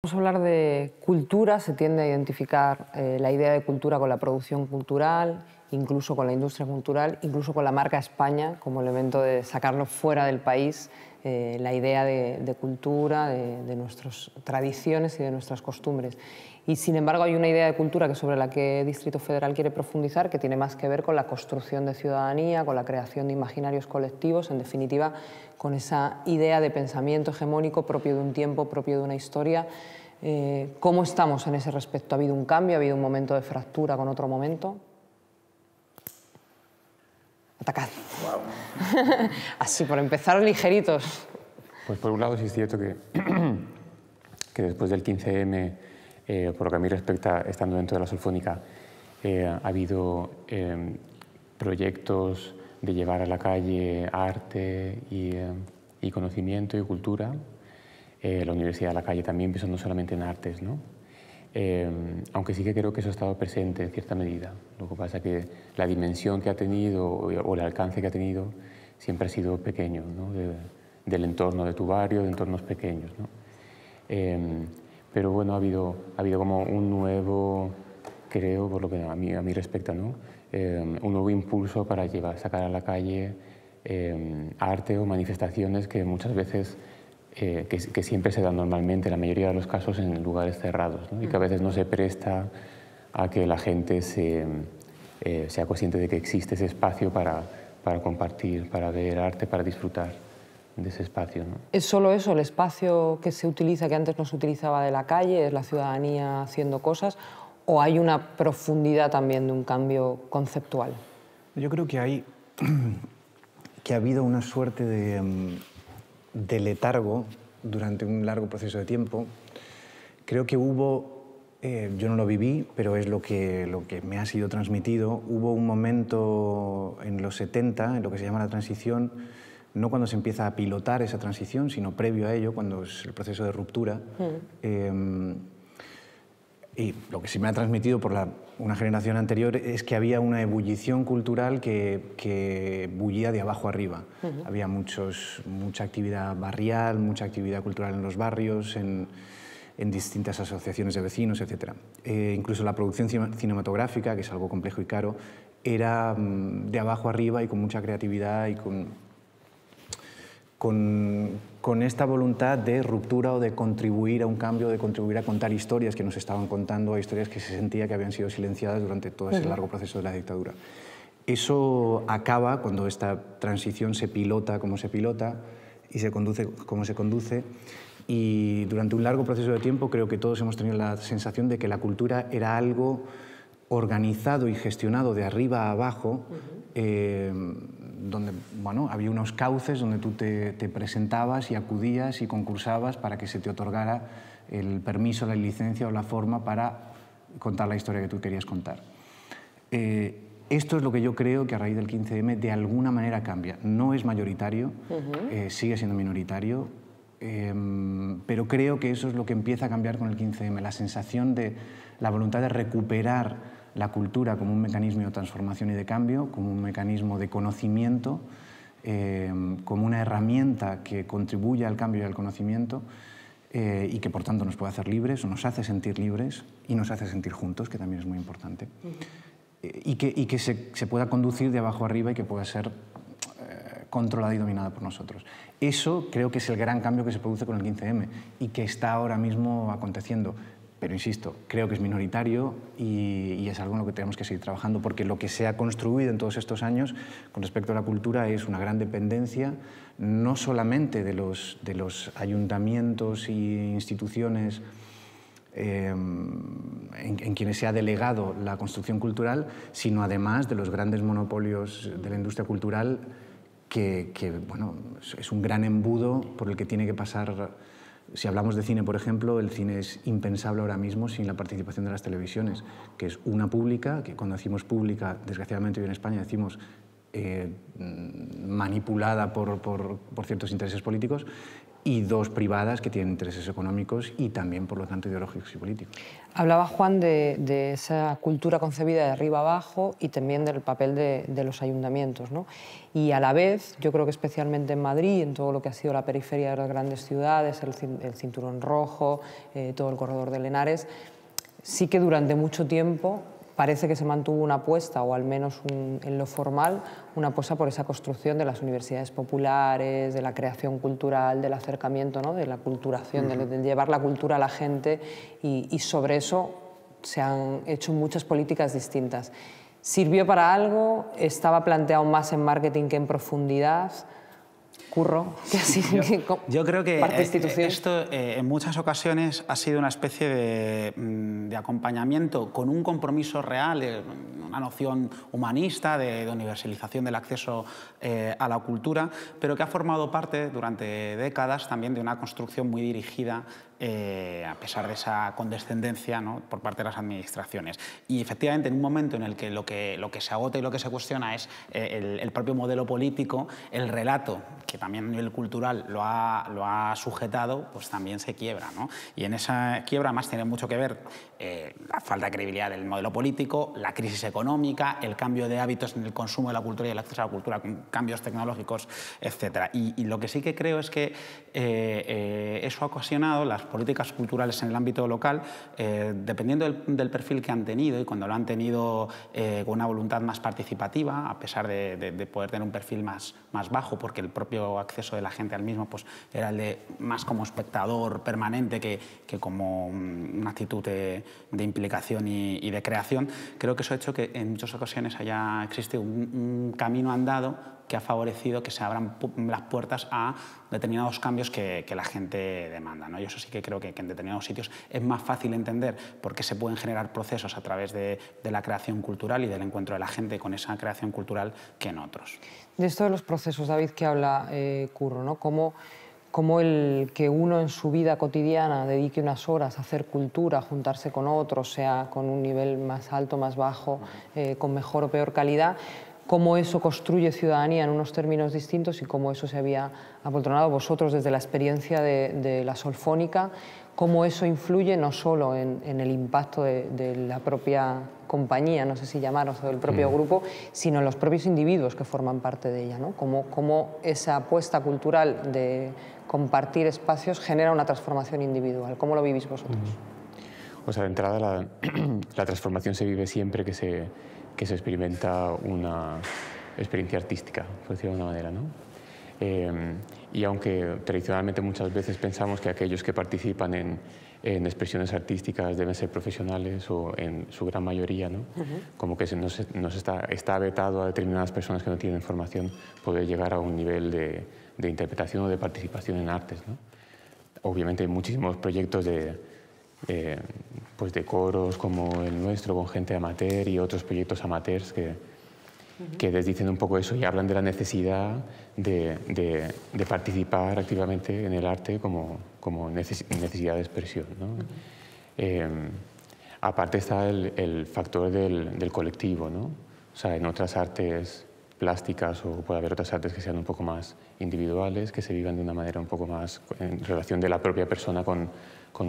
Vamos a hablar de cultura, se tiende a identificar la idea de cultura con la producción cultural, incluso con la industria cultural, incluso con la marca España como elemento de sacarlo fuera del país, la idea de cultura, de nuestras tradiciones y de nuestras costumbres. Y sin embargo hay una idea de cultura sobre la que Distrito Federal quiere profundizar, que tiene más que ver con la construcción de ciudadanía, con la creación de imaginarios colectivos, en definitiva con esa idea de pensamiento hegemónico propio de un tiempo, propio de una historia. ¿Cómo estamos en ese respecto? ¿Ha habido un cambio? ¿Ha habido un momento de fractura con otro momento? Atacad. Wow. Así, por empezar, ligeritos. Pues por un lado sí es cierto que después del 15M, por lo que a mí respecta, estando dentro de la Solfónica, ha habido proyectos de llevar a la calle arte y conocimiento y cultura. La Universidad de la Calle también pensó no solamente en artes, ¿no? Aunque sí que creo que eso ha estado presente en cierta medida. Lo que pasa es que la dimensión que ha tenido o el alcance que ha tenido siempre ha sido pequeño, ¿no? Del entorno de tu barrio, de entornos pequeños, ¿no? Pero bueno, ha habido como un nuevo, creo, por lo que a mí respecta, ¿no? Un nuevo impulso para sacar a la calle arte o manifestaciones que muchas veces que siempre se dan normalmente, en la mayoría de los casos, en lugares cerrados, ¿no? Y que a veces no se presta a que la gente sea consciente de que existe ese espacio para compartir, para ver arte, para disfrutar de ese espacio, ¿no? ¿Es solo eso, el espacio que se utiliza, que antes no se utilizaba de la calle, es la ciudadanía haciendo cosas, o hay una profundidad también de un cambio conceptual? Yo creo que ha habido una suerte de letargo durante un largo proceso de tiempo. Creo que yo no lo viví, pero es lo que me ha sido transmitido, hubo un momento en los 70, en lo que se llama la transición, no cuando se empieza a pilotar esa transición, sino previo a ello, cuando es el proceso de ruptura. Y lo que sí me ha transmitido por una generación anterior es que había una ebullición cultural que bullía de abajo arriba. Había mucha actividad barrial, mucha actividad cultural en los barrios, en distintas asociaciones de vecinos, etc. Incluso la producción cinematográfica, que es algo complejo y caro, era de abajo arriba y con mucha creatividad y con esta voluntad de ruptura o de contribuir a un cambio, de contribuir a contar historias que nos estaban contando, a historias que se sentía que habían sido silenciadas durante todo ese largo proceso de la dictadura. Eso acaba cuando esta transición se pilota como se pilota y se conduce como se conduce, y durante un largo proceso de tiempo creo que todos hemos tenido la sensación de que la cultura era algo organizado y gestionado de arriba a abajo, donde había unos cauces donde tú te presentabas y acudías y concursabas para que se te otorgara el permiso, la licencia o la forma para contar la historia que tú querías contar. Esto es lo que yo creo que a raíz del 15M de alguna manera cambia. No es mayoritario, sigue siendo minoritario, pero creo que eso es lo que empieza a cambiar con el 15M, la sensación de la voluntad de recuperar la cultura como un mecanismo de transformación y de cambio, como un mecanismo de conocimiento, como una herramienta que contribuye al cambio y al conocimiento y que por tanto nos puede hacer libres, o nos hace sentir libres y nos hace sentir juntos, que también es muy importante, y que se pueda conducir de abajo arriba y que pueda ser controlada y dominada por nosotros. Eso creo que es el gran cambio que se produce con el 15M y que está ahora mismo aconteciendo. Pero insisto, creo que es minoritario y es algo en lo que tenemos que seguir trabajando, porque lo que se ha construido en todos estos años con respecto a la cultura es una gran dependencia, no solamente de los ayuntamientos e instituciones en quienes se ha delegado la construcción cultural, sino además de los grandes monopolios de la industria cultural que bueno, es un gran embudo por el que tiene que pasar. Si hablamos de cine, por ejemplo, el cine es impensable ahora mismo sin la participación de las televisiones, que es una pública, que cuando decimos pública, desgraciadamente hoy en España decimos manipulada por ciertos intereses políticos, y dos privadas que tienen intereses económicos y también, por lo tanto, ideológicos y políticos. Hablaba Juan de esa cultura concebida de arriba abajo y también del papel de los ayuntamientos, ¿no? Y a la vez, yo creo que especialmente en Madrid, en todo lo que ha sido la periferia de las grandes ciudades, el Cinturón Rojo, todo el corredor de Henares, sí que durante mucho tiempo parece que se mantuvo una apuesta, o al menos en lo formal, una apuesta por esa construcción de las universidades populares, de la creación cultural, del acercamiento, ¿no? De la culturación, de llevar la cultura a la gente, y sobre eso se han hecho muchas políticas distintas. ¿Sirvió para algo? ¿Estaba planteado más en marketing que en profundidad? Curro, yo creo que institución. esto en muchas ocasiones ha sido una especie de acompañamiento con un compromiso real, una noción humanista de universalización del acceso a la cultura, pero que ha formado parte durante décadas también de una construcción muy dirigida a pesar de esa condescendencia, ¿no?, por parte de las administraciones. Y efectivamente, en un momento en el que lo que se agota y lo que se cuestiona es el propio modelo político, el relato, que también a nivel cultural lo ha sujetado, pues también se quiebra, ¿no? Y en esa quiebra más tiene mucho que ver la falta de credibilidad del modelo político, la crisis económica, el cambio de hábitos en el consumo de la cultura y el acceso a la cultura con cambios tecnológicos, etc. Y lo que sí que creo es que eso ha ocasionado las políticas culturales en el ámbito local, dependiendo del perfil que han tenido, y cuando lo han tenido con una voluntad más participativa, a pesar de poder tener un perfil más bajo, porque el propio acceso de la gente al mismo pues, era el de más como espectador permanente que como una actitud de implicación y de creación, creo que eso ha hecho que en muchas ocasiones haya existido un camino andado que ha favorecido que se abran las puertas a determinados cambios que la gente demanda, ¿no? Y eso sí que creo que en determinados sitios es más fácil entender por qué se pueden generar procesos a través de la creación cultural y del encuentro de la gente con esa creación cultural que en otros. De esto de los procesos, David, que habla Curro, ¿no? Cómo el que uno en su vida cotidiana dedique unas horas a hacer cultura, a juntarse con otros, sea con un nivel más alto, más bajo, con mejor o peor calidad, cómo eso construye ciudadanía en unos términos distintos y cómo eso se había apoltronado vosotros desde la experiencia de la Solfónica, cómo eso influye no solo en el impacto de la propia compañía, no sé si llamaros, o del propio grupo, sino en los propios individuos que forman parte de ella, ¿no? Cómo esa apuesta cultural de compartir espacios genera una transformación individual. ¿Cómo lo vivís vosotros? O sea, de entrada la transformación se vive siempre que se experimenta una experiencia artística, por decirlo de alguna manera, ¿no? Y aunque tradicionalmente muchas veces pensamos que aquellos que participan en expresiones artísticas deben ser profesionales, o en su gran mayoría, ¿no? Como que nos está vetado a determinadas personas que no tienen formación poder llegar a un nivel de interpretación o de participación en artes, ¿no? Obviamente hay muchísimos proyectos pues de coros como el nuestro, con gente amateur, y otros proyectos amateurs que desdicen un poco eso y hablan de la necesidad de participar activamente en el arte como necesidad de expresión, ¿no? Aparte está el factor del colectivo, ¿no? O sea, en otras artes plásticas, o puede haber otras artes que sean un poco más individuales, que se vivan de una manera un poco más en relación de la propia persona con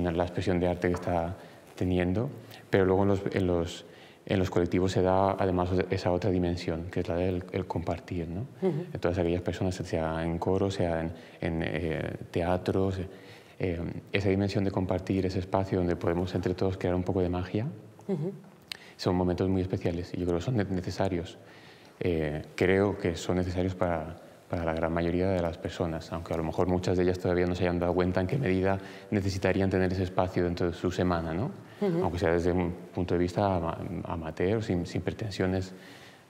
la expresión de arte que está teniendo, pero luego en los colectivos se da además esa otra dimensión, que es la del compartir, ¿no? De todas aquellas personas, sea en coro, sea en teatros, esa dimensión de compartir, ese espacio donde podemos entre todos crear un poco de magia, son momentos muy especiales y yo creo que son necesarios. Creo que son necesarios para la gran mayoría de las personas, aunque a lo mejor muchas de ellas todavía no se hayan dado cuenta en qué medida necesitarían tener ese espacio dentro de su semana, ¿no? Aunque sea desde un punto de vista amateur, sin pretensiones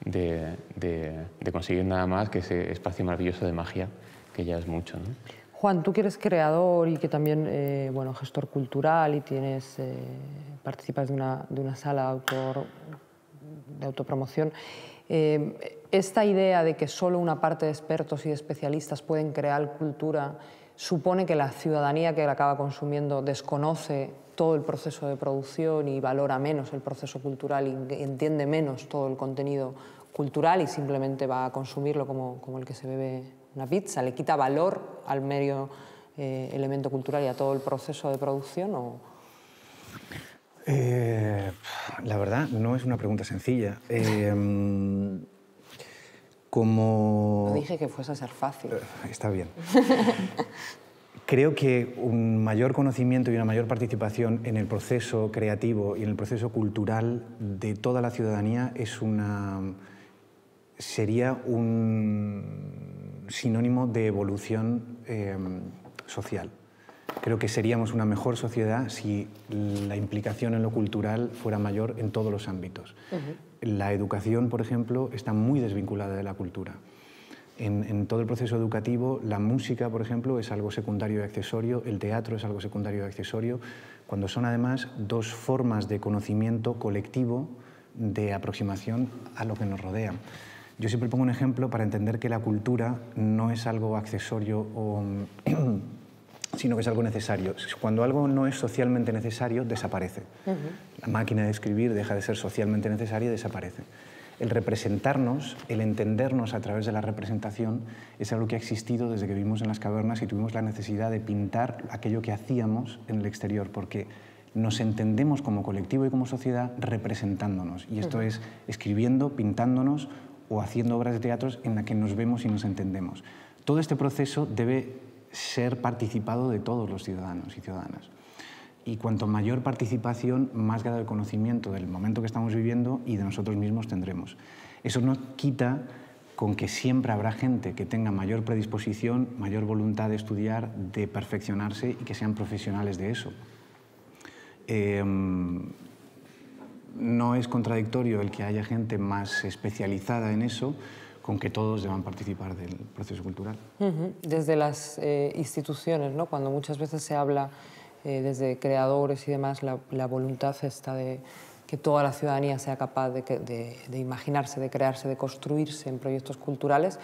de conseguir nada más que ese espacio maravilloso de magia, que ya es mucho, ¿no? Juan, tú que eres creador y que también bueno, gestor cultural y participas de una sala de autopromoción, esta idea de que solo una parte de expertos y de especialistas pueden crear cultura supone que la ciudadanía que la acaba consumiendo desconoce todo el proceso de producción y valora menos el proceso cultural y entiende menos todo el contenido cultural y simplemente va a consumirlo como el que se bebe una pizza, le quita valor al medio elemento cultural y a todo el proceso de producción? La verdad, no es una pregunta sencilla. Como... No dije que fuese a ser fácil. Está bien. Creo que un mayor conocimiento y una mayor participación en el proceso creativo y en el proceso cultural de toda la ciudadanía sería un sinónimo de evolución social. Creo que seríamos una mejor sociedad si la implicación en lo cultural fuera mayor en todos los ámbitos. La educación, por ejemplo, está muy desvinculada de la cultura. En todo el proceso educativo, la música, por ejemplo, es algo secundario y accesorio, el teatro es algo secundario y accesorio, cuando son además dos formas de conocimiento colectivo de aproximación a lo que nos rodea. Yo siempre pongo un ejemplo para entender que la cultura no es algo accesorio sino que es algo necesario. Cuando algo no es socialmente necesario, desaparece. La máquina de escribir deja de ser socialmente necesaria y desaparece. El representarnos, el entendernos a través de la representación, es algo que ha existido desde que vivimos en las cavernas y tuvimos la necesidad de pintar aquello que hacíamos en el exterior, porque nos entendemos como colectivo y como sociedad representándonos. Y esto es escribiendo, pintándonos o haciendo obras de teatro en las que nos vemos y nos entendemos. Todo este proceso debe ser participado de todos los ciudadanos y ciudadanas. Y cuanto mayor participación, más grado de conocimiento del momento que estamos viviendo y de nosotros mismos tendremos. Eso no quita con que siempre habrá gente que tenga mayor predisposición, mayor voluntad de estudiar, de perfeccionarse y que sean profesionales de eso. No es contradictorio el que haya gente más especializada en eso con que todos deban participar del proceso cultural. Desde las instituciones, ¿no? Cuando muchas veces se habla desde creadores y demás, la voluntad está de que toda la ciudadanía sea capaz de imaginarse, de crearse, de construirse en proyectos culturales.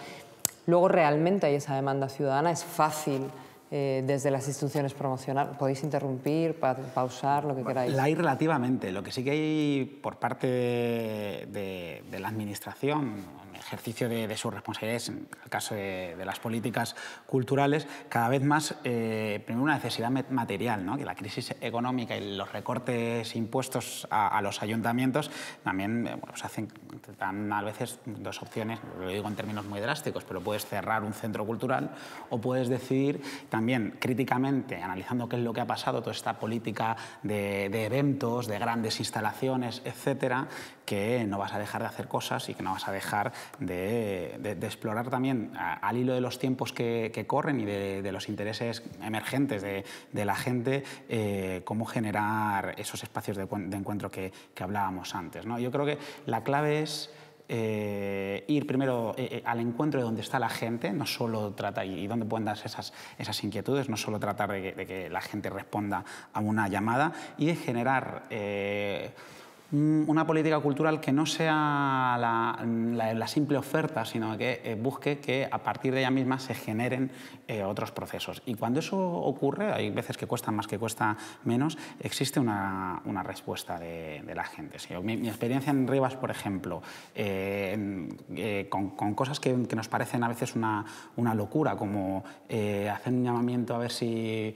Luego realmente hay esa demanda ciudadana, es fácil desde las instituciones promocionar. Podéis interrumpir, pausar, lo que queráis. La hay relativamente. Lo que sí que hay por parte de la administración, en ejercicio de sus responsabilidades, en el caso de las políticas culturales, cada vez más, primero, una necesidad material, ¿no? Que la crisis económica y los recortes impuestos a los ayuntamientos también pues dan a veces dos opciones, lo digo en términos muy drásticos, pero puedes cerrar un centro cultural o puedes decidir también críticamente, analizando qué es lo que ha pasado, toda esta política de eventos, de grandes instalaciones, etcétera, que no vas a dejar de hacer cosas y que no vas a dejar de explorar también al hilo de los tiempos que corren y de los intereses emergentes de la gente, cómo generar esos espacios de encuentro que hablábamos antes, ¿no? Yo creo que la clave es ir primero al encuentro de donde está la gente, no solo tratar, y dónde pueden darse esas inquietudes, no solo tratar de que la gente responda a una llamada, y de generar una política cultural que no sea la simple oferta, sino que busque que a partir de ella misma se generen otros procesos. Y cuando eso ocurre, hay veces que cuesta más, que cuesta menos, existe una respuesta de la gente. Sí, mi experiencia en Rivas, por ejemplo, con cosas que nos parecen a veces una locura, como hacer un llamamiento a ver si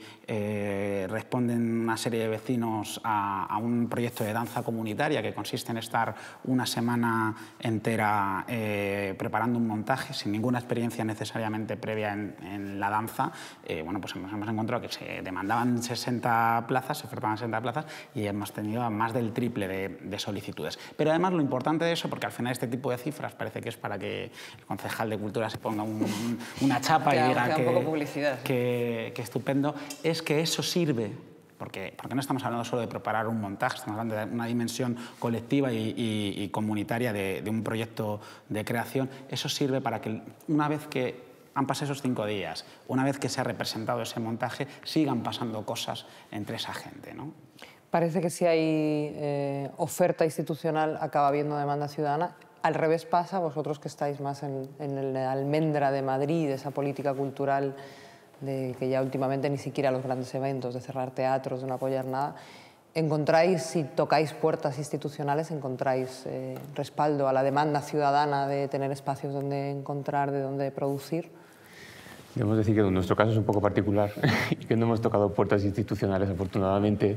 responden una serie de vecinos a un proyecto de danza comunitaria que consiste en estar una semana entera preparando un montaje sin ninguna experiencia necesariamente previa en la danza. Bueno, pues nos hemos encontrado que se demandaban 60 plazas, se ofertaban 60 plazas y hemos tenido más del triple de solicitudes. Pero además lo importante de eso, porque al final este tipo de cifras parece que es para que el concejal de Cultura se ponga una chapa y diga que estupendo, es que eso sirve. Porque no estamos hablando solo de preparar un montaje, estamos hablando de una dimensión colectiva y comunitaria de un proyecto de creación. Eso sirve para que una vez que han pasado esos 5 días, una vez que se ha representado ese montaje, sigan pasando cosas entre esa gente, ¿no? Parece que si hay oferta institucional acaba habiendo demanda ciudadana. Al revés pasa, vosotros que estáis más en la almendra de Madrid, de esa política cultural de que ya últimamente ni siquiera los grandes eventos, de cerrar teatros, de no apoyar nada, ¿encontráis, si tocáis puertas institucionales, encontráis respaldo a la demanda ciudadana de tener espacios donde encontrar, de donde producir? Debemos decir que nuestro caso es un poco particular y que no hemos tocado puertas institucionales, afortunadamente.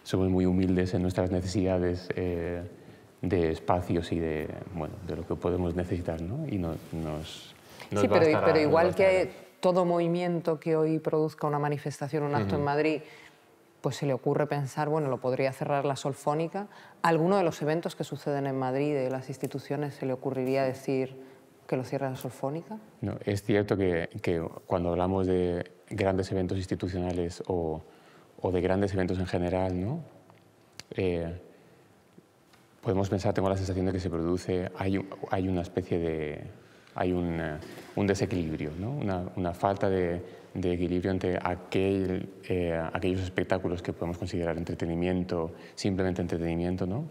Somos muy humildes en nuestras necesidades de espacios y de lo que podemos necesitar, ¿no? Y sí, pero igual que todo movimiento que hoy produzca una manifestación, un acto en Madrid, pues se le ocurre pensar, bueno, lo podría cerrar la Solfónica. ¿Alguno de los eventos que suceden en Madrid, de las instituciones, se le ocurriría decir que lo cierra la Solfónica? No, es cierto que cuando hablamos de grandes eventos institucionales o de grandes eventos en general, ¿no? Podemos pensar, tengo la sensación de que se produce, hay una especie de, hay un desequilibrio, ¿no? Una falta de equilibrio entre aquellos espectáculos que podemos considerar entretenimiento, simplemente entretenimiento, ¿no?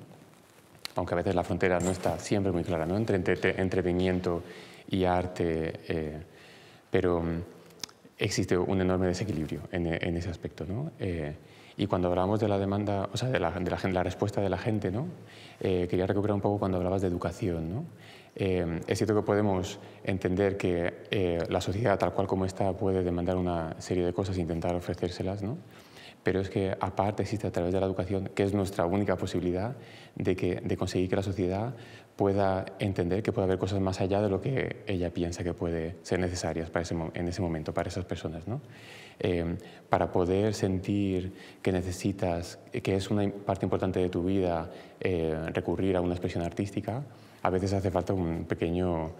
Aunque a veces la frontera no está siempre muy clara, ¿no? Entre entretenimiento y arte, pero existe un enorme desequilibrio en ese aspecto, ¿no? Y cuando hablamos de la demanda, o sea, de la respuesta de la gente, ¿no? Quería recuperar un poco cuando hablabas de educación, ¿no? Es cierto que podemos entender que la sociedad, tal cual como está, puede demandar una serie de cosas e intentar ofrecérselas, ¿no? Pero es que aparte existe a través de la educación, que es nuestra única posibilidad de conseguir que la sociedad pueda entender que puede haber cosas más allá de lo que ella piensa que puede ser necesarias en ese momento para esas personas, ¿no? Para poder sentir que necesitas, que es una parte importante de tu vida, recurrir a una expresión artística, a veces hace falta un pequeño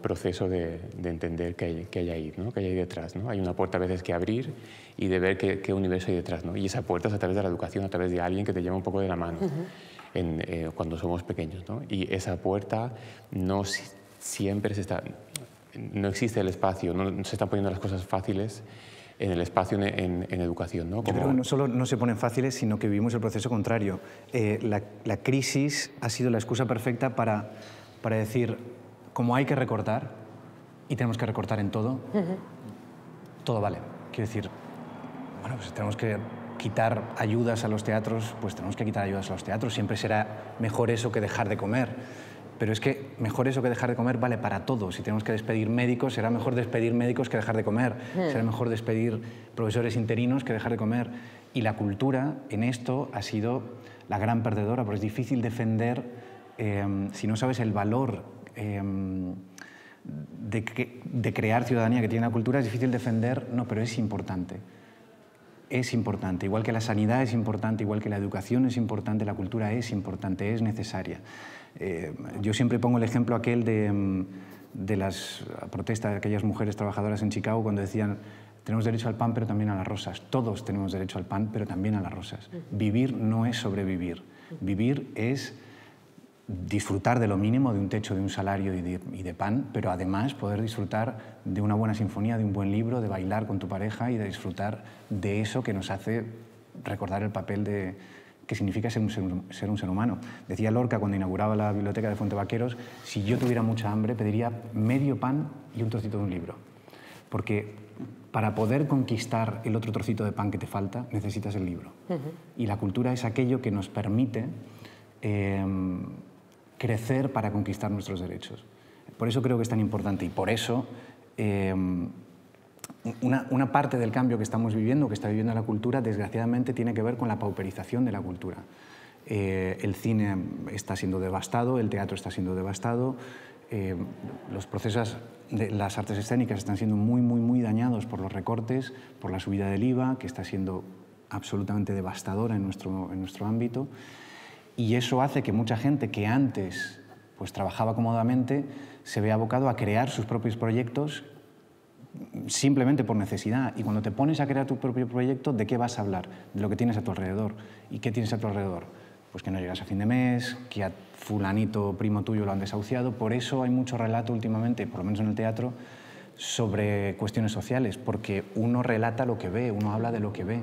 proceso de entender qué hay ahí, ¿no? Qué hay ahí detrás, ¿no? Hay una puerta a veces que abrir y de ver qué universo hay detrás, ¿no? Y esa puerta es a través de la educación, a través de alguien que te lleva un poco de la mano cuando somos pequeños, ¿no? Y esa puerta no siempre no existe el espacio, no se están poniendo las cosas fáciles en el espacio en educación, ¿no? Yo creo que no solo no se ponen fáciles, sino que vivimos el proceso contrario. La crisis ha sido la excusa perfecta para decir, como hay que recortar, y tenemos que recortar en todo, todo vale. Quiero decir, bueno, pues tenemos que quitar ayudas a los teatros, pues tenemos que quitar ayudas a los teatros. Siempre será mejor eso que dejar de comer. Pero es que mejor eso que dejar de comer vale para todos. Si tenemos que despedir médicos, será mejor despedir médicos que dejar de comer. Será mejor despedir profesores interinos que dejar de comer. Y la cultura en esto ha sido la gran perdedora, porque es difícil defender, si no sabes el valor de crear ciudadanía que tiene la cultura, es difícil defender, no, pero es importante. Es importante, igual que la sanidad es importante, igual que la educación es importante, la cultura es importante, es necesaria. Yo siempre pongo el ejemplo aquel de las protestas de aquellas mujeres trabajadoras en Chicago cuando decían tenemos derecho al pan pero también a las rosas. Todos tenemos derecho al pan pero también a las rosas. Vivir no es sobrevivir. Vivir es disfrutar de lo mínimo, de un techo, de un salario y de pan, pero además poder disfrutar de una buena sinfonía, de un buen libro, de bailar con tu pareja y de disfrutar de eso que nos hace recordar el papel que significa ser un ser humano. Decía Lorca cuando inauguraba la biblioteca de Fuente Vaqueros, si yo tuviera mucha hambre pediría medio pan y un trocito de un libro. Porque para poder conquistar el otro trocito de pan que te falta, necesitas el libro. Y la cultura es aquello que nos permite crecer para conquistar nuestros derechos. Por eso creo que es tan importante y por eso una parte del cambio que estamos viviendo, que está viviendo la cultura, desgraciadamente tiene que ver con la pauperización de la cultura. El cine está siendo devastado, el teatro está siendo devastado, los procesos de las artes escénicas están siendo muy dañados por los recortes, por la subida del IVA, que está siendo absolutamente devastadora en nuestro ámbito. Y eso hace que mucha gente que antes pues, trabajaba cómodamente se vea abocado a crear sus propios proyectos simplemente por necesidad. Y cuando te pones a crear tu propio proyecto, ¿de qué vas a hablar? De lo que tienes a tu alrededor. ¿Y qué tienes a tu alrededor? Pues que no llegas a fin de mes, que a fulanito primo tuyo lo han desahuciado. Por eso hay mucho relato últimamente, por lo menos en el teatro, sobre cuestiones sociales, porque uno relata lo que ve, uno habla de lo que ve.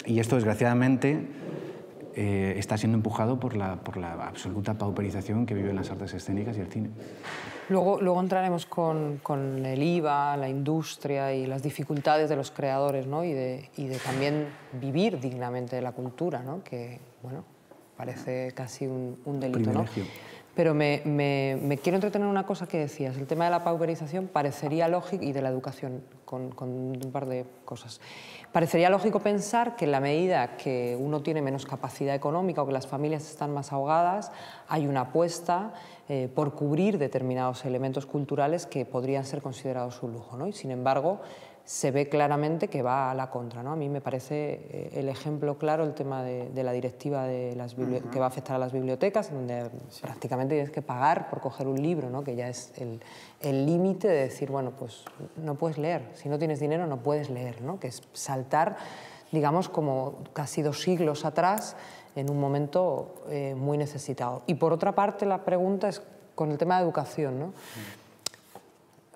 Y esto, desgraciadamente, está siendo empujado por la absoluta pauperización que viven las artes escénicas y el cine. Luego entraremos con el IVA, la industria y las dificultades de los creadores, ¿no? y de también vivir dignamente de la cultura, ¿no? Que bueno, parece casi un delito, ¿no? Pero me quiero entretener en una cosa que decías. El tema de la pauperización parecería lógico, y de la educación, con un par de cosas. Parecería lógico pensar que en la medida que uno tiene menos capacidad económica o que las familias están más ahogadas, hay una apuesta por cubrir determinados elementos culturales que podrían ser considerados un lujo, ¿no? Y sin embargo, se ve claramente que va a la contra, ¿no? A mí me parece el ejemplo claro el tema de la directiva de que va a afectar a las bibliotecas, donde prácticamente tienes que pagar por coger un libro, ¿no? Que ya es el límite de decir, bueno, pues no puedes leer, si no tienes dinero no puedes leer, ¿no? Que es saltar, digamos, como casi 2 siglos atrás en un momento muy necesitado. Y por otra parte, la pregunta es con el tema de educación, ¿no?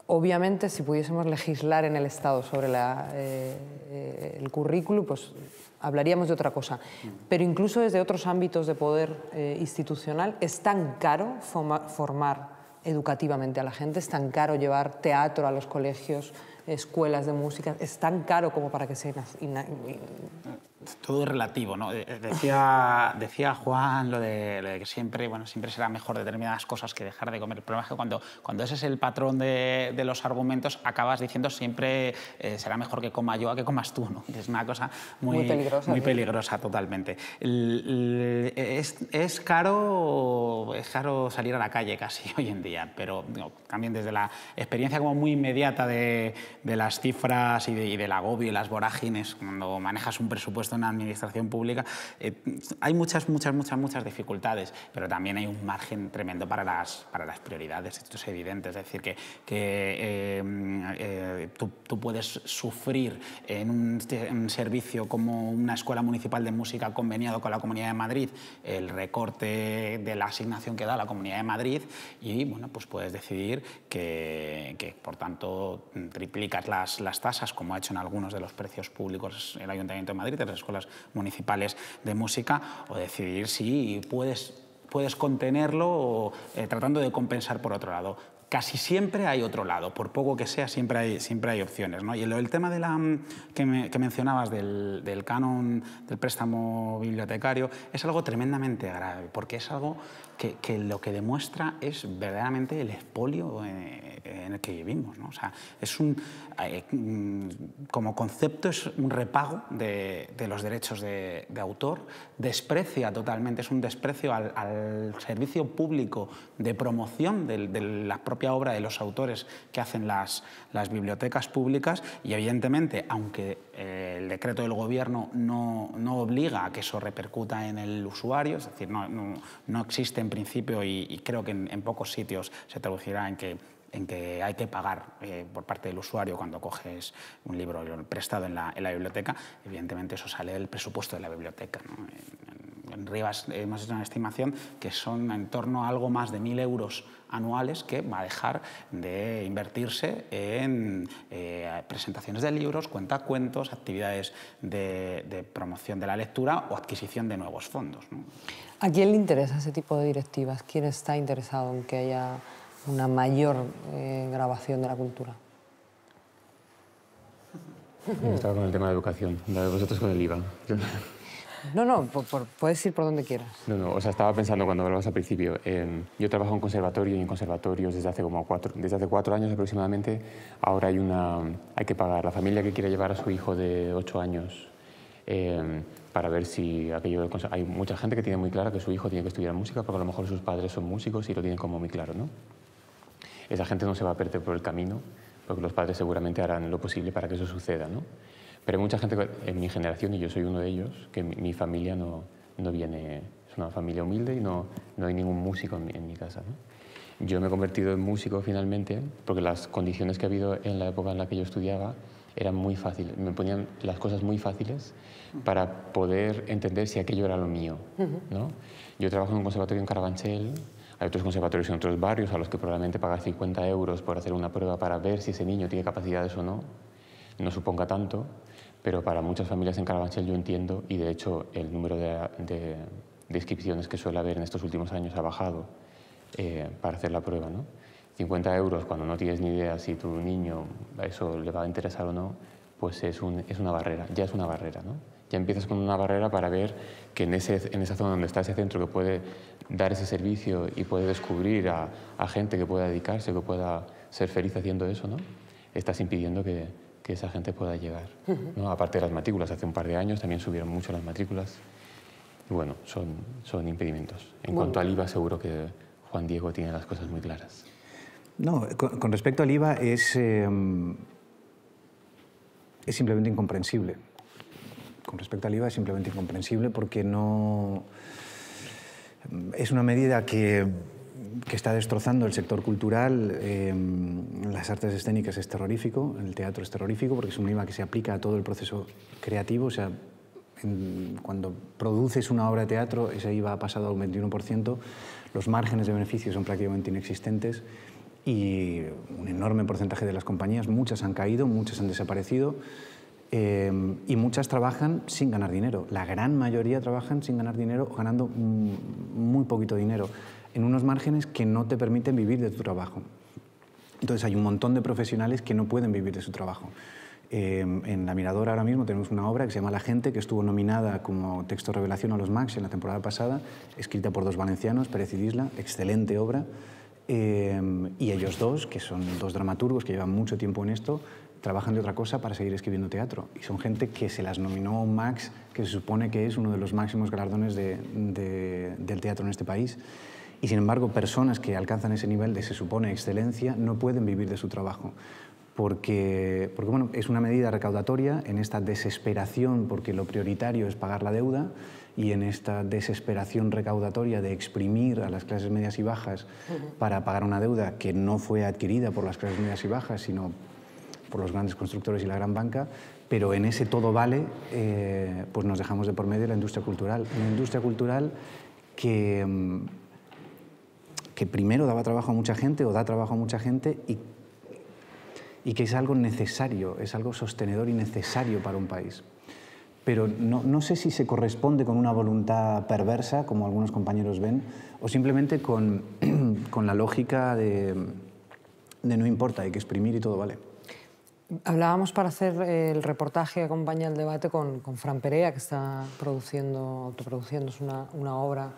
Obviamente, si pudiésemos legislar en el Estado sobre el currículum, pues hablaríamos de otra cosa. Pero incluso desde otros ámbitos de poder institucional, es tan caro formar educativamente a la gente, es tan caro llevar teatro a los colegios, escuelas de música, es tan caro como para que se... Todo es relativo, ¿no? Decía Juan lo de que siempre será mejor determinadas cosas que dejar de comer. El problema es que cuando ese es el patrón de los argumentos, acabas diciendo siempre será mejor que coma yo a que comas tú, ¿no? Es una cosa muy peligrosa totalmente. Es caro salir a la calle casi hoy en día, pero también desde la experiencia como muy inmediata de las cifras y del agobio y las vorágines, cuando manejas un presupuesto en una administración pública, hay muchas dificultades, pero también hay un margen tremendo para las prioridades. Esto es evidente, es decir, que tú puedes sufrir en un servicio como una escuela municipal de música conveniado con la Comunidad de Madrid el recorte de la asignación que da la Comunidad de Madrid y, bueno, pues puedes decidir que por tanto, triplicas las tasas, como ha hecho en algunos de los precios públicos el Ayuntamiento de Madrid, en las escuelas municipales de música, o decidir si puedes contenerlo tratando de compensar por otro lado. Casi siempre hay otro lado, por poco que sea, siempre hay opciones, ¿no? Y el tema que mencionabas del canon del préstamo bibliotecario es algo tremendamente grave, porque es algo que lo que demuestra es verdaderamente el expolio en el que vivimos, ¿no? O sea, como concepto es un repago de los derechos de autor, desprecia totalmente, es un desprecio al servicio público de promoción de la propia obra de los autores que hacen las bibliotecas públicas y, evidentemente, aunque el decreto del Gobierno no obliga a que eso repercuta en el usuario, es decir, no existe en principio y creo que en pocos sitios se traducirá en que hay que pagar por parte del usuario cuando coges un libro prestado en la biblioteca, evidentemente eso sale del presupuesto de la biblioteca, ¿no? En Rivas hemos hecho una estimación que son en torno a algo más de 1.000 euros anuales que va a dejar de invertirse en presentaciones de libros, cuentacuentos, actividades de promoción de la lectura o adquisición de nuevos fondos, ¿no? ¿A quién le interesa ese tipo de directivas? ¿Quién está interesado en que haya una mayor grabación de la cultura? Estaba con el tema de educación, vosotros con el IVA. No, puedes ir por donde quieras. No, o sea, estaba pensando cuando hablabas al principio, yo trabajo en conservatorio y en conservatorios desde hace 4 años aproximadamente. Ahora hay que pagar. La familia que quiere llevar a su hijo de 8 años para ver si aquello... Hay mucha gente que tiene muy clara que su hijo tiene que estudiar música porque a lo mejor sus padres son músicos y lo tienen como muy claro, ¿no? Esa gente no se va a perder por el camino porque los padres seguramente harán lo posible para que eso suceda, ¿no? Pero hay mucha gente en mi generación, y yo soy uno de ellos, que mi familia no viene... Es una familia humilde y no hay ningún músico en mi casa, ¿no? Yo me he convertido en músico finalmente porque las condiciones que ha habido en la época en la que yo estudiaba eran muy fáciles, me ponían las cosas muy fáciles para poder entender si aquello era lo mío, ¿no? Yo trabajo en un conservatorio en Carabanchel, hay otros conservatorios en otros barrios a los que probablemente pagar 50 euros por hacer una prueba para ver si ese niño tiene capacidades o no suponga tanto, pero para muchas familias en Carabanchel yo entiendo, y de hecho el número de inscripciones que suele haber en estos últimos años ha bajado para hacer la prueba, ¿no? 50 euros cuando no tienes ni idea si tu niño eso le va a interesar o no, pues es una barrera, ya es una barrera, ¿no? Ya empiezas con una barrera para ver que en esa zona donde está ese centro que puede dar ese servicio y puede descubrir a gente que pueda dedicarse, que pueda ser feliz haciendo eso, ¿no? Estás impidiendo que esa gente pueda llegar, ¿no? Aparte de las matrículas, hace un par de años también subieron mucho las matrículas y bueno, son impedimentos. En cuanto al IVA, seguro que Juan Diego tiene las cosas muy claras. No, con respecto al IVA es simplemente incomprensible. Con respecto al IVA es simplemente incomprensible porque no... Es una medida que está destrozando el sector cultural. Las artes escénicas es terrorífico, el teatro es terrorífico porque es un IVA que se aplica a todo el proceso creativo. O sea, cuando produces una obra de teatro, ese IVA ha pasado a un 21%, los márgenes de beneficio son prácticamente inexistentes y un enorme porcentaje de las compañías, muchas han caído, muchas han desaparecido. Y muchas trabajan sin ganar dinero. La gran mayoría trabajan sin ganar dinero o ganando muy poquito dinero, en unos márgenes que no te permiten vivir de tu trabajo. Entonces hay un montón de profesionales que no pueden vivir de su trabajo. En La Miradora ahora mismo tenemos una obra que se llama La Gente, que estuvo nominada como texto revelación a los Max en la temporada pasada, escrita por dos valencianos, Pérez y Disla, excelente obra. Y ellos dos, que son dos dramaturgos que llevan mucho tiempo en esto, trabajan de otra cosa para seguir escribiendo teatro. Y son gente que se las nominó a un Max, que se supone que es uno de los máximos galardones del teatro en este país. Y sin embargo, personas que alcanzan ese nivel de, se supone, excelencia, no pueden vivir de su trabajo. Porque bueno, es una medida recaudatoria en esta desesperación, porque lo prioritario es pagar la deuda, y en esta desesperación recaudatoria de exprimir a las clases medias y bajas para pagar una deuda que no fue adquirida por las clases medias y bajas, sino por los grandes constructores y la gran banca, pero en ese todo vale, pues nos dejamos de por medio la industria cultural. Una industria cultural que primero daba trabajo a mucha gente o da trabajo a mucha gente y que es algo necesario, es algo sostenedor y necesario para un país. Pero no sé si se corresponde con una voluntad perversa, como algunos compañeros ven, o simplemente con la lógica de no importa, hay que exprimir y todo vale. Hablábamos para hacer el reportaje que acompaña el debate con Fran Perea, que está autoproduciendo una obra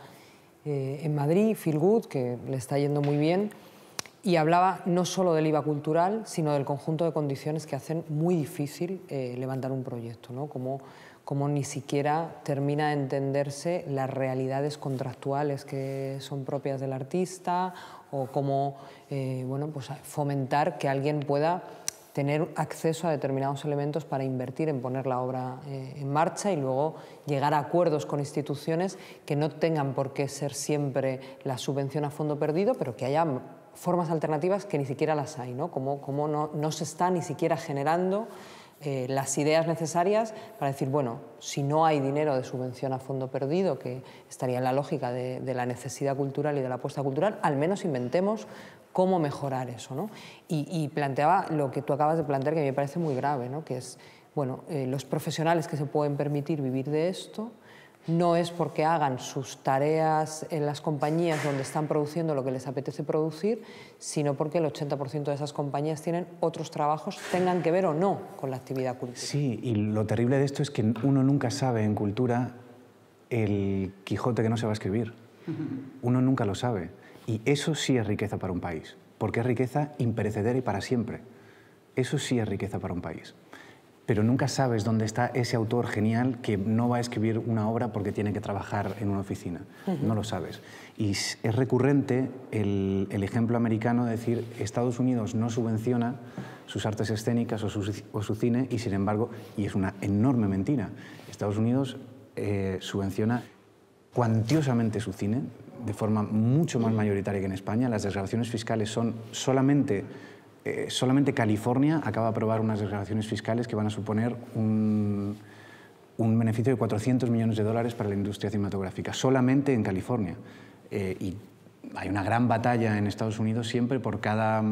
en Madrid, Feel Good, que le está yendo muy bien, y hablaba no solo del IVA cultural, sino del conjunto de condiciones que hacen muy difícil levantar un proyecto, ¿no? Como ni siquiera termina de entenderse las realidades contractuales que son propias del artista, o cómo bueno, pues fomentar que alguien pueda tener acceso a determinados elementos para invertir en poner la obra en marcha y luego llegar a acuerdos con instituciones que no tengan por qué ser siempre la subvención a fondo perdido, pero que haya formas alternativas que ni siquiera las hay, ¿no? Como no se está ni siquiera generando las ideas necesarias para decir, bueno, si no hay dinero de subvención a fondo perdido, que estaría en la lógica de la necesidad cultural y de la apuesta cultural, al menos inventemos cómo mejorar eso, ¿no? Y planteaba lo que tú acabas de plantear, que me parece muy grave, ¿no? Que es, bueno, los profesionales que se pueden permitir vivir de esto no es porque hagan sus tareas en las compañías donde están produciendo lo que les apetece producir, sino porque el 80% de esas compañías tienen otros trabajos, tengan que ver o no con la actividad cultural. Sí, y lo terrible de esto es que uno nunca sabe en cultura el Quijote que no se va a escribir. Uno nunca lo sabe. Y eso sí es riqueza para un país, porque es riqueza imperecedera y para siempre. Eso sí es riqueza para un país. Pero nunca sabes dónde está ese autor genial que no va a escribir una obra porque tiene que trabajar en una oficina. No lo sabes. Y es recurrente el ejemplo americano de decir Estados Unidos no subvenciona sus artes escénicas o su cine y, sin embargo, y es una enorme mentira, Estados Unidos subvenciona cuantiosamente su cine de forma mucho más mayoritaria que en España. Las desgravaciones fiscales son solamente California acaba de aprobar unas desgravaciones fiscales que van a suponer un beneficio de $400 millones para la industria cinematográfica, solamente en California. Y hay una gran batalla en Estados Unidos siempre por cada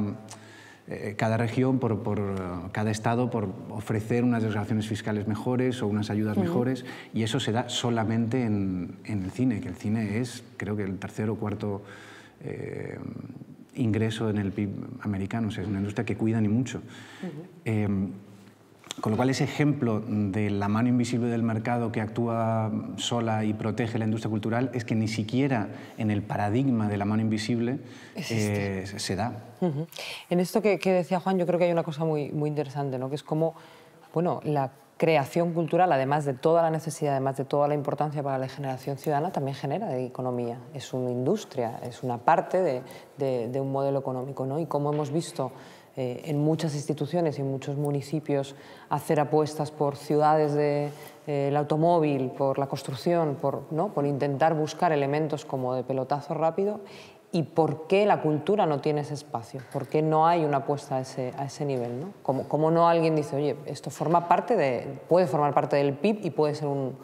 región, por cada estado, por ofrecer unas desgravaciones fiscales mejores o unas ayudas mejores, y eso se da solamente en el cine, que el cine es, creo que el tercer o cuarto ingreso en el PIB americano. O sea, es una industria que cuidan y mucho. Con lo cual, ese ejemplo de la mano invisible del mercado que actúa sola y protege la industria cultural es que ni siquiera en el paradigma de la mano invisible se da. En esto que decía Juan, yo creo que hay una cosa muy interesante, ¿no? Que es como, bueno, la creación cultural, además de toda la necesidad, además de toda la importancia para la generación ciudadana, también genera economía. Es una industria, es una parte de un modelo económico, ¿no? Y como hemos visto en muchas instituciones y en muchos municipios hacer apuestas por ciudades del automóvil, por la construcción, por intentar buscar elementos como de pelotazo rápido. ¿Y por qué la cultura no tiene ese espacio? ¿Por qué no hay una apuesta a ese nivel, ¿no? ¿Cómo no alguien dice, oye, esto puede formar parte del PIB y puede ser un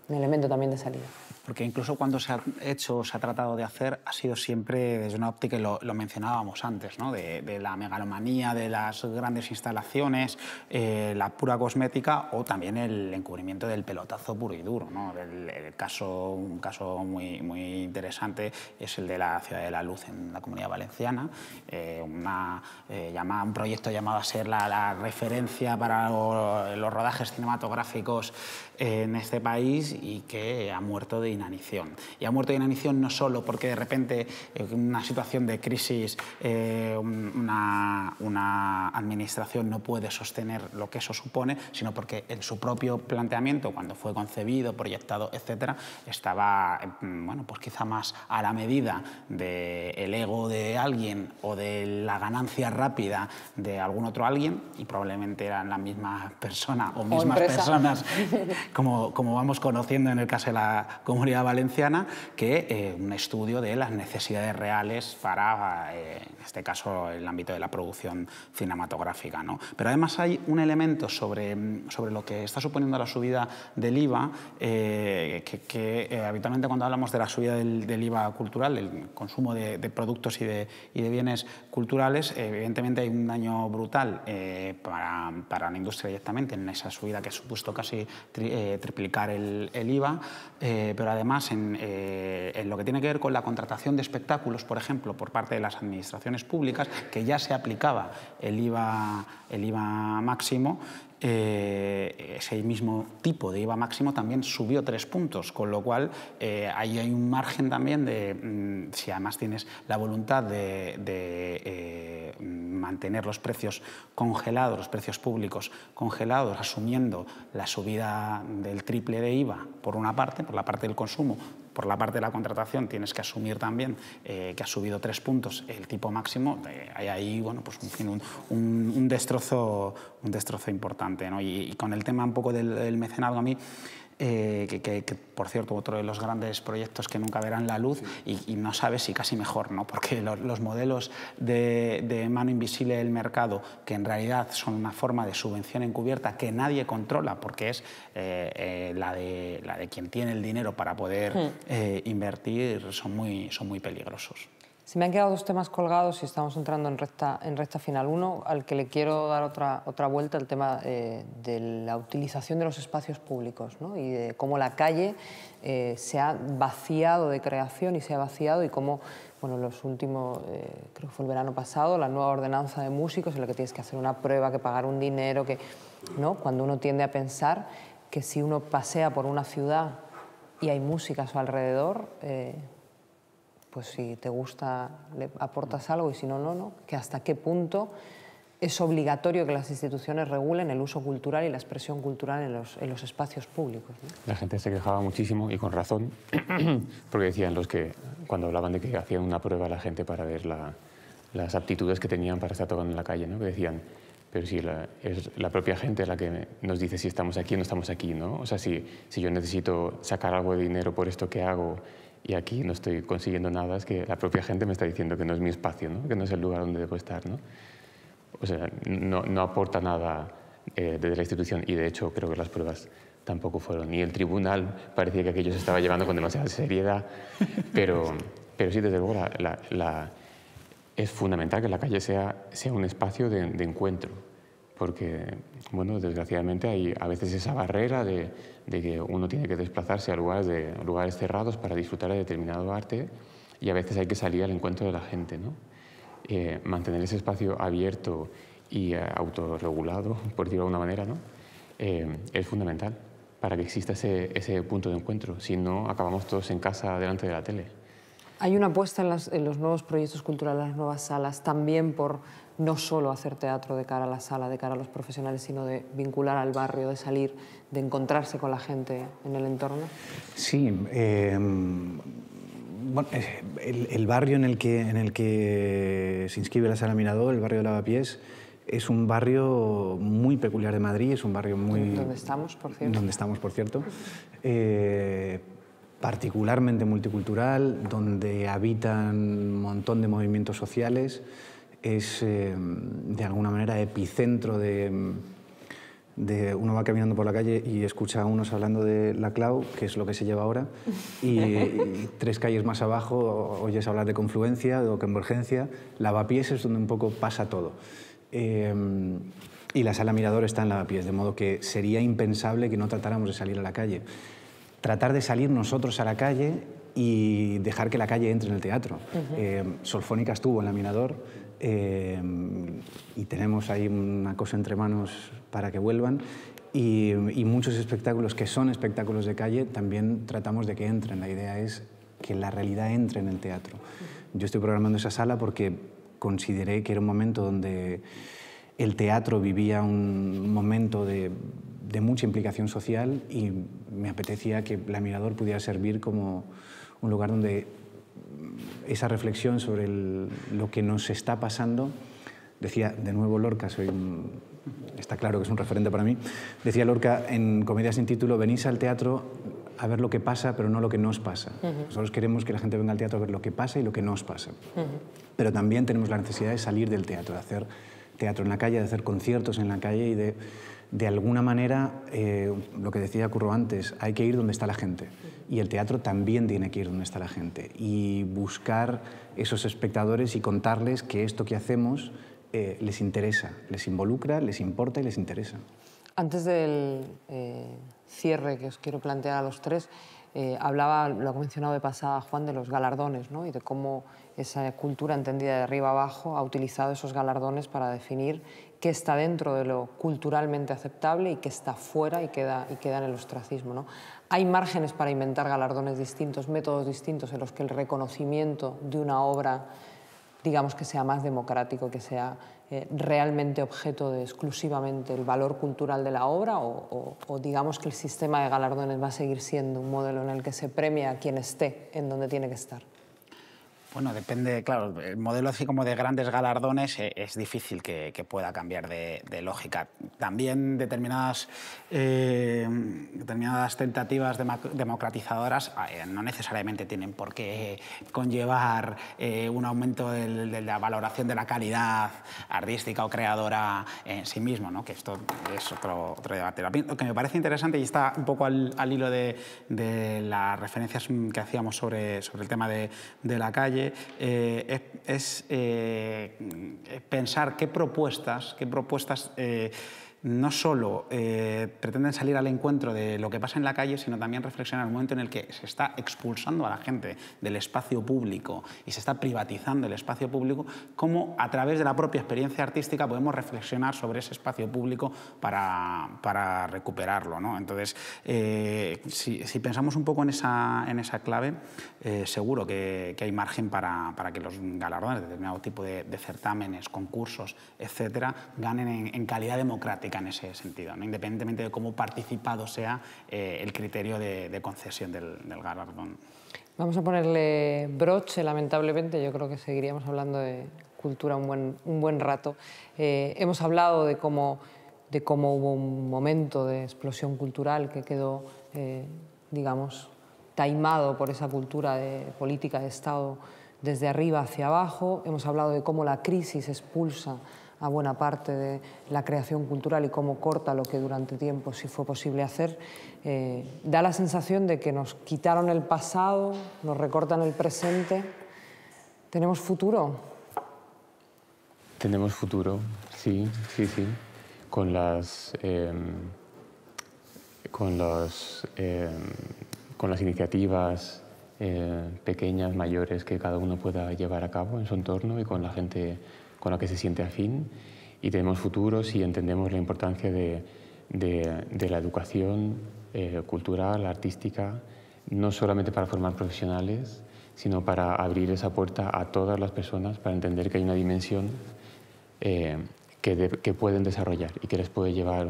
elemento también de salida? Porque incluso cuando se ha hecho, se ha tratado de hacer, ha sido siempre desde una óptica, y lo mencionábamos antes, ¿no? de la megalomanía, de las grandes instalaciones, la pura cosmética o también el encubrimiento del pelotazo puro y duro, ¿no? Un caso muy interesante es el de la Ciudad de la Luz en la Comunidad Valenciana, un proyecto llamado a ser la referencia para los rodajes cinematográficos en este país y que ha muerto de inanición. Y ha muerto de inanición no solo porque de repente en una situación de crisis una administración no puede sostener lo que eso supone, sino porque en su propio planteamiento, cuando fue concebido, proyectado, etcétera, estaba bueno, pues quizá más a la medida del ego de alguien o de la ganancia rápida de algún otro alguien, y probablemente eran la misma persona o mismas personas como vamos conociendo en el caso de la Comunidad Valenciana, que un estudio de las necesidades reales para, en este caso, el ámbito de la producción cinematográfica, ¿no? Pero además hay un elemento sobre lo que está suponiendo la subida del IVA, que habitualmente cuando hablamos de la subida del IVA cultural, el consumo de productos y de bienes culturales, evidentemente hay un daño brutal para la industria directamente en esa subida que ha supuesto casi triplicar el IVA, pero además en lo que tiene que ver con la contratación de espectáculos, por ejemplo, por parte de las administraciones públicas, que ya se aplicaba el IVA máximo, ese mismo tipo de IVA máximo también subió 3 puntos, con lo cual ahí hay un margen también de, si además tienes la voluntad de mantener los precios congelados, los precios públicos congelados, asumiendo la subida del triple de IVA por una parte, por la parte del consumo, por la parte de la contratación tienes que asumir también que ha subido 3 puntos el tipo máximo, hay ahí, bueno, pues un destrozo importante, ¿no? Y con el tema un poco del mecenado, a mí, que por cierto, otro de los grandes proyectos que nunca verán la luz, y no sabes si casi mejor, ¿no? Porque los modelos de mano invisible del mercado, que en realidad son una forma de subvención encubierta que nadie controla, porque es la de quien tiene el dinero para poder invertir, son muy peligrosos. Se me han quedado 2 temas colgados y estamos entrando en recta final. Uno, al que le quiero dar otra vuelta, el tema de la utilización de los espacios públicos, ¿no? Y de cómo la calle se ha vaciado de creación y se ha vaciado, y cómo, bueno, los últimos, creo que fue el verano pasado, la nueva ordenanza de músicos en la que tienes que hacer una prueba, que pagar un dinero, ¿no? Cuando uno tiende a pensar que si uno pasea por una ciudad y hay música a su alrededor, pues si te gusta le aportas algo y si no, no. Que hasta qué punto es obligatorio que las instituciones regulen el uso cultural y la expresión cultural en los espacios públicos, ¿no? La gente se quejaba muchísimo, y con razón, porque decían cuando hablaban de que hacían una prueba a la gente para ver las aptitudes que tenían para estar tocando en la calle, ¿no? Que decían, pero si es la propia gente la que nos dice si estamos aquí o no estamos aquí, ¿no? O sea, si yo necesito sacar algo de dinero por esto que hago, y aquí no estoy consiguiendo nada, es que la propia gente me está diciendo que no es mi espacio, ¿no? Que no es el lugar donde debo estar, ¿no? O sea, no aporta nada desde la institución, y de hecho creo que las pruebas tampoco fueron. Ni el tribunal parecía que aquello se estaba llevando con demasiada seriedad, pero sí, desde luego, es fundamental que la calle sea un espacio de encuentro, porque, bueno, desgraciadamente hay a veces esa barrera de que uno tiene que desplazarse a lugares cerrados para disfrutar de determinado arte, y a veces hay que salir al encuentro de la gente, ¿no? Mantener ese espacio abierto y autorregulado, por decirlo de alguna manera, ¿no? es fundamental para que exista ese punto de encuentro. Si no, acabamos todos en casa delante de la tele. Hay una apuesta en los nuevos proyectos culturales, las nuevas salas, también por no solo hacer teatro de cara a la sala, de cara a los profesionales, sino de vincular al barrio, de salir, de encontrarse con la gente en el entorno. Sí, bueno, el barrio en el que se inscribe la Sala Mirador, el barrio de Lavapiés, es un barrio muy peculiar de Madrid, es un barrio muy... Donde estamos, por cierto. Donde estamos, por cierto. Particularmente multicultural, donde habitan un montón de movimientos sociales, es de alguna manera epicentro de... Uno va caminando por la calle y escucha a unos hablando de la clau, que es lo que se lleva ahora, y 3 calles más abajo oyes hablar de confluencia o convergencia. Lavapiés es donde un poco pasa todo. Y la Sala Mirador está en Lavapiés, de modo que sería impensable que no tratáramos de salir a la calle. Tratar de salir nosotros a la calle y dejar que la calle entre en el teatro. Solfónica estuvo en la Mirador y tenemos ahí una cosa entre manos para que vuelvan. Y muchos espectáculos que son espectáculos de calle también tratamos de que entren. La idea es que la realidad entre en el teatro. Yo estoy programando esa sala porque consideré que era un momento donde el teatro vivía un momento de mucha implicación social y me apetecía que la Mirador pudiera servir como un lugar donde esa reflexión sobre lo que nos está pasando, decía de nuevo Lorca, está claro que es un referente para mí, decía Lorca en Comedia sin título: venís al teatro a ver lo que pasa, pero no lo que nos pasa. Nosotros queremos que la gente venga al teatro a ver lo que pasa y lo que nos pasa. Pero también tenemos la necesidad de salir del teatro, de hacer teatro en la calle, de hacer conciertos en la calle y de alguna manera, lo que decía Curro antes, hay que ir donde está la gente. Y el teatro también tiene que ir donde está la gente. Y buscar esos espectadores y contarles que esto que hacemos les interesa, les involucra, les importa y les interesa. Antes del cierre que os quiero plantear a los tres, hablaba, lo ha mencionado de pasada Juan, de los galardones, ¿no? Y de cómo esa cultura entendida de arriba abajo ha utilizado esos galardones para definir qué está dentro de lo culturalmente aceptable y qué está fuera y queda en el ostracismo, ¿no? Hay márgenes para inventar galardones distintos, métodos distintos en los que el reconocimiento de una obra, digamos, que sea más democrático, que sea realmente objeto de exclusivamente el valor cultural de la obra, o digamos que el sistema de galardones va a seguir siendo un modelo en el que se premia a quien esté en donde tiene que estar. Bueno, depende, claro, el modelo así como de grandes galardones es difícil que pueda cambiar de lógica. También determinadas tentativas democratizadoras no necesariamente tienen por qué conllevar un aumento de la valoración de la calidad artística o creadora en sí mismo, ¿no? Que esto es otro debate. Lo que me parece interesante, y está un poco al hilo de las referencias que hacíamos sobre el tema de la calle, es pensar qué propuestas no solo pretenden salir al encuentro de lo que pasa en la calle, sino también reflexionar en el momento en el que se está expulsando a la gente del espacio público y se está privatizando el espacio público, cómo a través de la propia experiencia artística podemos reflexionar sobre ese espacio público para recuperarlo, ¿no? Entonces, si pensamos un poco en esa clave, seguro que hay margen para que los galardones de determinado tipo de certámenes, concursos, etcétera, ganen en calidad democrática en ese sentido, ¿no? Independientemente de cómo participado sea el criterio de concesión del galardón. Vamos a ponerle broche, lamentablemente. Yo creo que seguiríamos hablando de cultura un buen rato. Hemos hablado de cómo hubo un momento de explosión cultural que quedó, digamos, taimado por esa cultura de política de Estado desde arriba hacia abajo. Hemos hablado de cómo la crisis expulsa a buena parte de la creación cultural y cómo corta lo que durante tiempo sí fue posible hacer. Da la sensación de que nos quitaron el pasado, nos recortan el presente. ¿Tenemos futuro? Tenemos futuro, sí. Con las iniciativas pequeñas, mayores, que cada uno pueda llevar a cabo en su entorno y con la gente con la que se siente afín, y tenemos futuro si entendemos la importancia de de la educación cultural, artística, no solamente para formar profesionales, sino para abrir esa puerta a todas las personas, para entender que hay una dimensión que pueden desarrollar y que les puede llevar a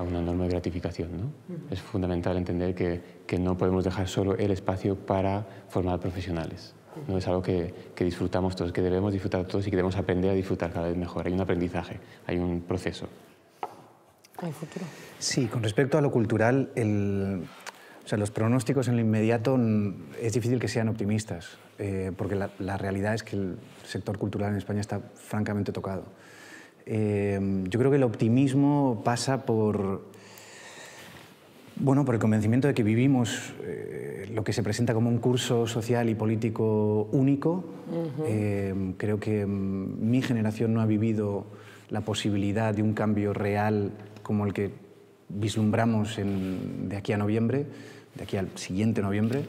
una enorme gratificación, ¿no? Es fundamental entender que no podemos dejar solo el espacio para formar profesionales. No es algo que disfrutamos todos, que debemos disfrutar todos y que debemos aprender a disfrutar cada vez mejor. Hay un aprendizaje, hay un proceso. ¿Hay futuro? Sí, con respecto a lo cultural, los pronósticos en lo inmediato es difícil que sean optimistas, porque la realidad es que el sector cultural en España está francamente tocado. Yo creo que el optimismo pasa por el convencimiento de que vivimos lo que se presenta como un curso social y político único. Creo que mi generación no ha vivido la posibilidad de un cambio real como el que vislumbramos de aquí a noviembre, de aquí al siguiente noviembre.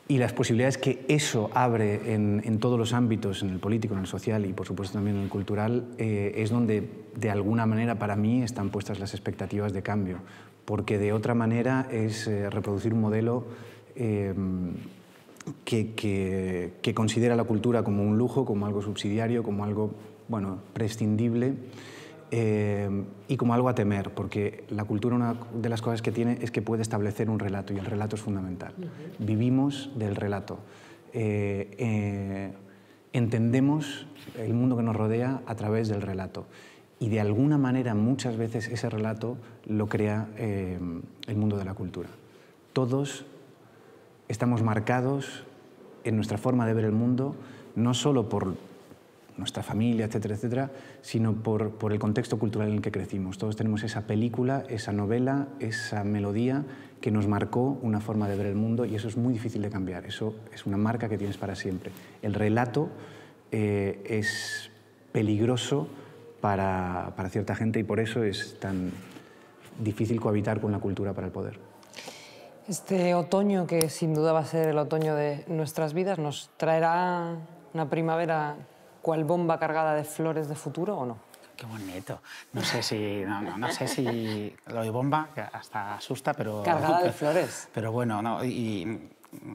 Y las posibilidades que eso abre en todos los ámbitos, en el político, en el social y por supuesto también en el cultural, es donde de alguna manera para mí están puestas las expectativas de cambio, porque de otra manera es reproducir un modelo que considera la cultura como un lujo, como algo subsidiario, como algo prescindible y como algo a temer, porque la cultura, una de las cosas que tiene es que puede establecer un relato y el relato es fundamental. Vivimos del relato. Entendemos el mundo que nos rodea a través del relato y de alguna manera muchas veces ese relato lo crea el mundo de la cultura. Todos estamos marcados en nuestra forma de ver el mundo, no solo por nuestra familia, etcétera, etcétera, sino por el contexto cultural en el que crecimos. Todos tenemos esa película, esa novela, esa melodía que nos marcó una forma de ver el mundo y eso es muy difícil de cambiar. Eso es una marca que tienes para siempre. El relato es peligroso para cierta gente y por eso es tan difícil cohabitar con la cultura para el poder. Este otoño, que sin duda va a ser el otoño de nuestras vidas, ¿nos traerá una primavera cual bomba cargada de flores de futuro o no? Qué bonito. No sé si lo de bomba, que hasta asusta, pero... Cargada de flores. Pero bueno, no, y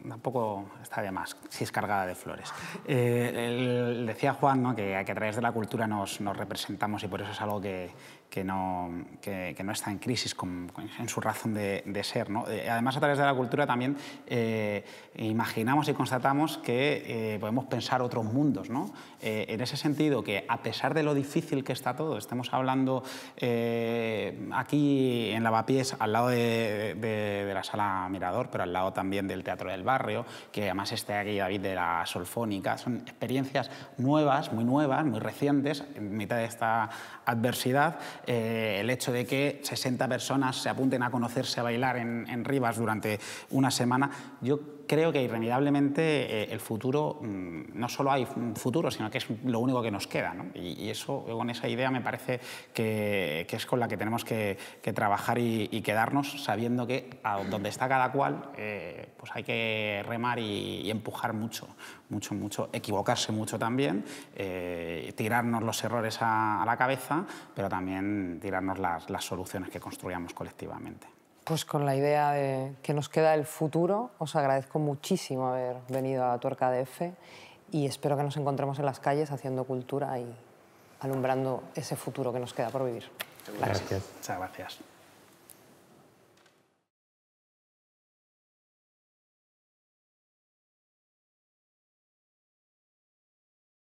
tampoco está de más si es cargada de flores. Decía Juan, ¿no?, que a través de la cultura nos representamos y por eso es algo que no está en crisis en su razón de ser, ¿no? Además, a través de la cultura también imaginamos y constatamos que podemos pensar otros mundos, ¿no? En ese sentido, que a pesar de lo difícil que está todo, estemos hablando aquí en Lavapiés, al lado de la Sala Mirador, pero al lado también del Teatro del Barrio, que además esté aquí David de la Solfónica, son experiencias nuevas, muy recientes, en mitad de esta adversidad. El hecho de que 60 personas se apunten a conocerse, a bailar en Rivas durante una semana, yo creo que irremediablemente el futuro, no solo hay un futuro, sino que es lo único que nos queda, ¿no? Y eso, con esa idea me parece que es con la que tenemos que trabajar y quedarnos sabiendo que a donde está cada cual pues hay que remar y empujar mucho, equivocarse mucho también, tirarnos los errores a la cabeza, pero también tirarnos las soluciones que construyamos colectivamente. Pues con la idea de que nos queda el futuro, os agradezco muchísimo haber venido a Tuerca de F y espero que nos encontremos en las calles haciendo cultura y alumbrando ese futuro que nos queda por vivir. Gracias. Muchas gracias.